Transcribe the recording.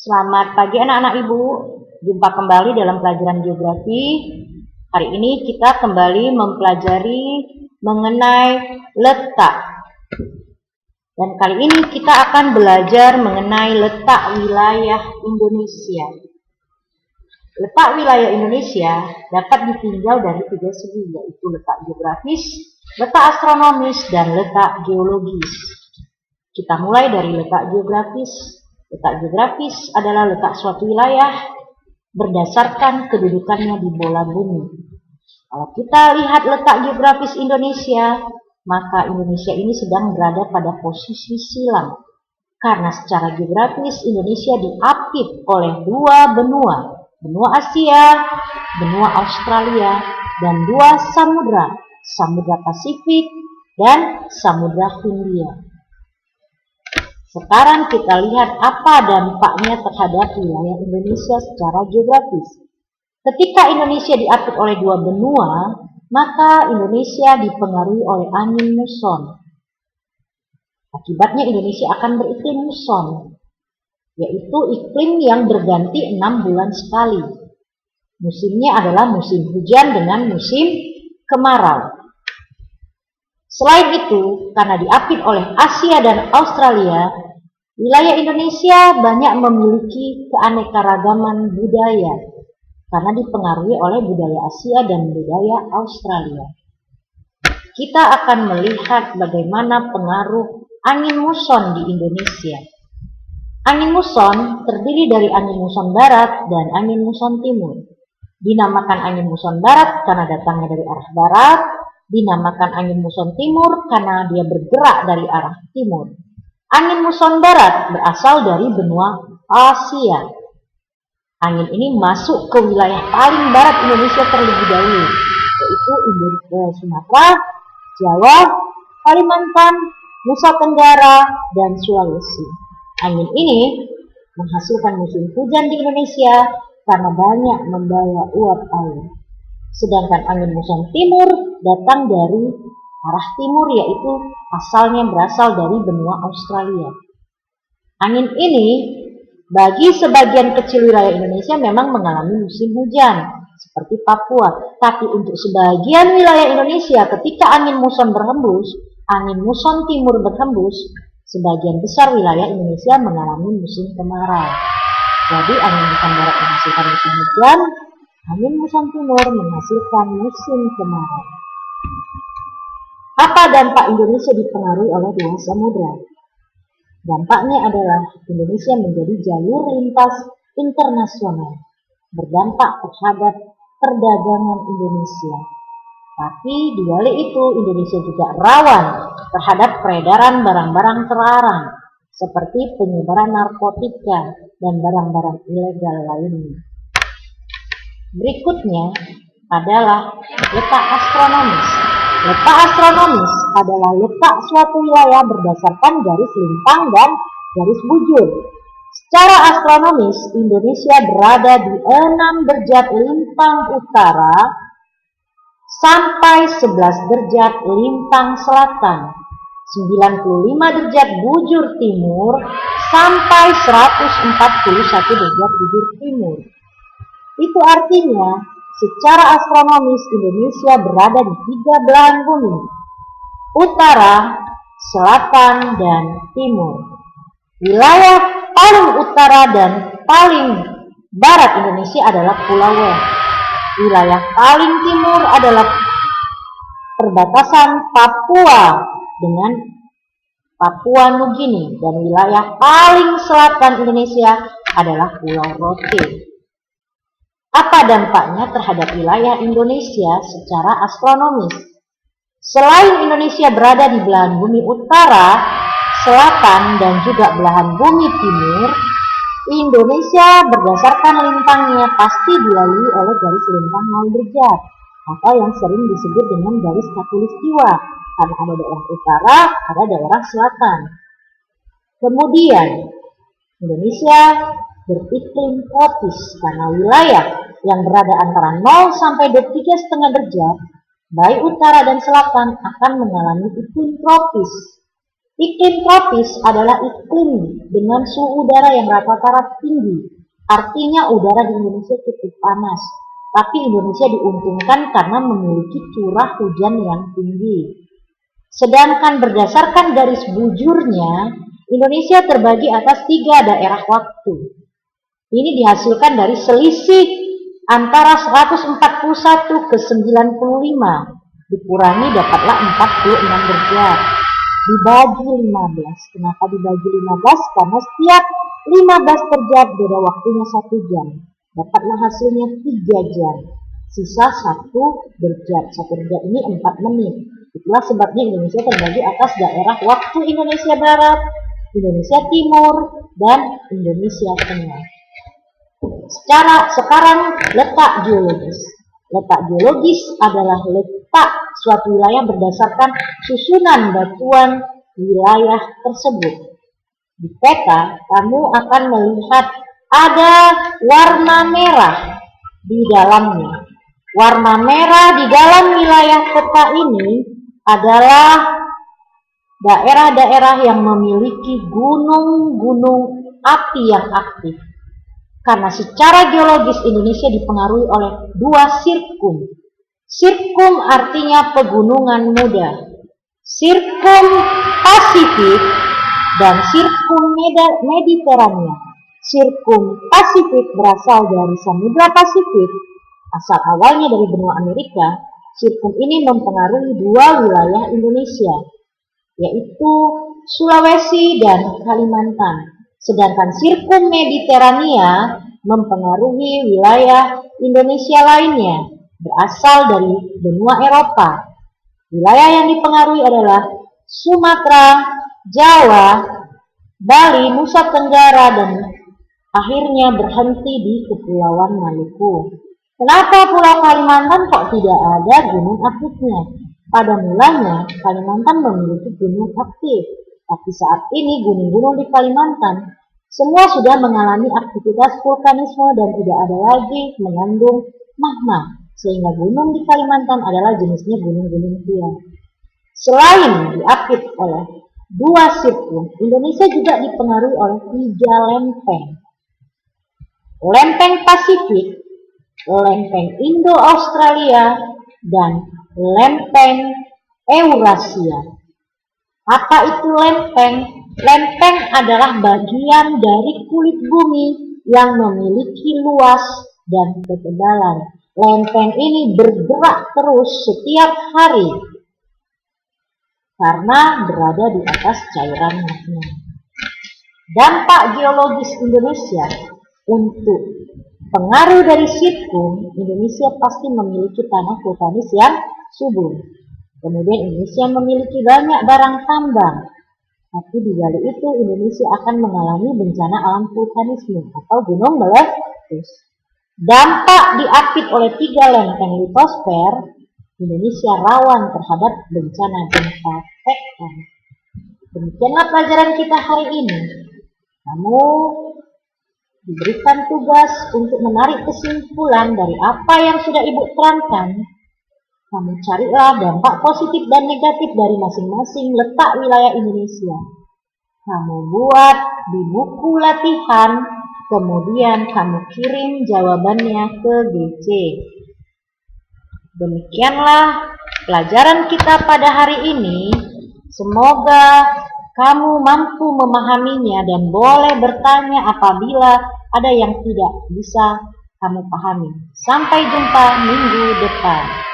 Selamat pagi anak-anak Ibu. Jumpa kembali dalam pelajaran geografi. Hari ini kita kembali mempelajari mengenai letak. Dan kali ini kita akan belajar mengenai letak wilayah Indonesia. Letak wilayah Indonesia dapat ditinjau dari tiga segi, yaitu letak geografis, letak astronomis, dan letak geologis. Kita mulai dari letak geografis. Letak geografis adalah letak suatu wilayah berdasarkan kedudukannya di bola bumi. Kalau kita lihat letak geografis Indonesia, maka Indonesia ini sedang berada pada posisi silang. Karena secara geografis Indonesia diapit oleh dua benua, benua Asia, benua Australia, dan dua samudra, Samudra Pasifik dan Samudra Hindia. Sekarang kita lihat apa dampaknya terhadap wilayah Indonesia secara geografis. Ketika Indonesia diapit oleh dua benua, maka Indonesia dipengaruhi oleh angin muson. Akibatnya Indonesia akan beriklim muson, yaitu iklim yang berganti 6 bulan sekali. Musimnya adalah musim hujan dengan musim kemarau. Selain itu, karena diapit oleh Asia dan Australia, wilayah Indonesia banyak memiliki keanekaragaman budaya karena dipengaruhi oleh budaya Asia dan budaya Australia. Kita akan melihat bagaimana pengaruh angin muson di Indonesia. Angin muson terdiri dari angin muson barat dan angin muson timur. Dinamakan angin muson barat karena datangnya dari arah barat, dinamakan angin muson timur karena dia bergerak dari arah timur. Angin muson barat berasal dari benua Asia. Angin ini masuk ke wilayah paling barat Indonesia terlebih dahulu, yaitu Sumatera, Jawa, Kalimantan, Nusa Tenggara, dan Sulawesi. Angin ini menghasilkan musim hujan di Indonesia karena banyak membawa uap air. Sedangkan angin muson timur datang dari arah timur, yaitu asalnya berasal dari benua Australia. Angin ini bagi sebagian kecil wilayah Indonesia memang mengalami musim hujan seperti Papua. Tapi untuk sebagian wilayah Indonesia ketika angin muson berhembus, angin muson timur berhembus, sebagian besar wilayah Indonesia mengalami musim kemarau. Jadi angin muson barat menghasilkan musim hujan, angin muson timur menghasilkan musim kemarau. Apa dampak Indonesia dipengaruhi oleh dua samudra? Dampaknya adalah Indonesia menjadi jalur lintas internasional, berdampak terhadap perdagangan Indonesia. Tapi di balik itu Indonesia juga rawan terhadap peredaran barang-barang terlarang, seperti penyebaran narkotika dan barang-barang ilegal lainnya. Berikutnya adalah letak astronomis. Letak astronomis adalah letak suatu wilayah berdasarkan garis lintang dan garis bujur. Secara astronomis, Indonesia berada di 6 derajat lintang utara sampai 11 derajat lintang selatan, 95 derajat bujur timur sampai 141 derajat bujur timur. Itu artinya secara astronomis Indonesia berada di 3 belahan bumi, utara, selatan, dan timur. Wilayah paling utara dan paling barat Indonesia adalah Pulau W. Wilayah paling timur adalah perbatasan Papua dengan Papua Nugini, dan wilayah paling selatan Indonesia adalah Pulau Rote. Apa dampaknya terhadap wilayah Indonesia secara astronomis? Selain Indonesia berada di belahan bumi utara, selatan, dan juga belahan bumi timur, Indonesia berdasarkan lintangnya pasti dilalui oleh garis lintang 0 derajat, atau yang sering disebut dengan garis khatulistiwa, karena ada daerah utara, ada daerah selatan. Kemudian, Indonesia beriklim tropis karena wilayah yang berada antara 0 sampai 23,5 derajat, baik utara dan selatan, akan mengalami iklim tropis. Iklim tropis adalah iklim dengan suhu udara yang rata-rata tinggi. Artinya udara di Indonesia cukup panas. Tapi Indonesia diuntungkan karena memiliki curah hujan yang tinggi. Sedangkan berdasarkan garis bujurnya, Indonesia terbagi atas 3 daerah waktu. Ini dihasilkan dari selisih antara 141 ke 95 dikurangi dapatlah 46 derajat. Dibagi 15. Kenapa dibagi 15? Karena setiap 15 derajat beda waktunya 1 jam. Dapatlah hasilnya 3 jam. Sisa 1 derajat. 1 derajat ini 4 menit. Itulah sebabnya Indonesia terbagi atas daerah waktu Indonesia Barat, Indonesia Timur, dan Indonesia Tengah. Sekarang letak geologis. Letak geologis adalah letak suatu wilayah berdasarkan susunan batuan wilayah tersebut. Di peta, kamu akan melihat ada warna merah di dalamnya. Warna merah di dalam wilayah peta ini adalah daerah-daerah yang memiliki gunung-gunung api yang aktif. Karena secara geologis Indonesia dipengaruhi oleh 2 sirkum. Sirkum artinya pegunungan muda. Sirkum Pasifik dan sirkum Mediterania. Sirkum Pasifik berasal dari Samudra Pasifik, asal awalnya dari benua Amerika. Sirkum ini mempengaruhi 2 wilayah Indonesia, yaitu Sulawesi dan Kalimantan. Sedangkan sirkum Mediterania mempengaruhi wilayah Indonesia lainnya, berasal dari benua Eropa. Wilayah yang dipengaruhi adalah Sumatera, Jawa, Bali, Nusa Tenggara, dan akhirnya berhenti di Kepulauan Maluku. Kenapa Pulau Kalimantan kok tidak ada gunung aktifnya? Pada mulanya, Kalimantan memiliki gunung aktif. Tapi saat ini gunung-gunung di Kalimantan semua sudah mengalami aktivitas vulkanisme dan tidak ada lagi mengandung magma, sehingga gunung di Kalimantan adalah jenisnya gunung-gunung tua. Selain diapit oleh 2 sirkum, Indonesia juga dipengaruhi oleh 3 lempeng. Lempeng Pasifik, lempeng Indo-Australia, dan lempeng Eurasia. Apa itu lempeng? Lempeng adalah bagian dari kulit bumi yang memiliki luas dan ketebalan. Lempeng ini bergerak terus setiap hari karena berada di atas cairan magma. Dampak geologis Indonesia untuk pengaruh dari sirkum, Indonesia pasti memiliki tanah vulkanis yang subur. Kemudian Indonesia memiliki banyak barang tambang. Tapi di balik itu Indonesia akan mengalami bencana alam vulkanisme atau gunung meletus. Dampak diapit oleh 3 lempeng litosfer, Indonesia rawan terhadap bencana gempa tektonik. Demikianlah pelajaran kita hari ini. Kamu diberikan tugas untuk menarik kesimpulan dari apa yang sudah Ibu terangkan. Kamu carilah dampak positif dan negatif dari masing-masing letak wilayah Indonesia. Kamu buat di buku latihan, kemudian kamu kirim jawabannya ke GC. Demikianlah pelajaran kita pada hari ini. Semoga kamu mampu memahaminya dan boleh bertanya apabila ada yang tidak bisa kamu pahami. Sampai jumpa minggu depan.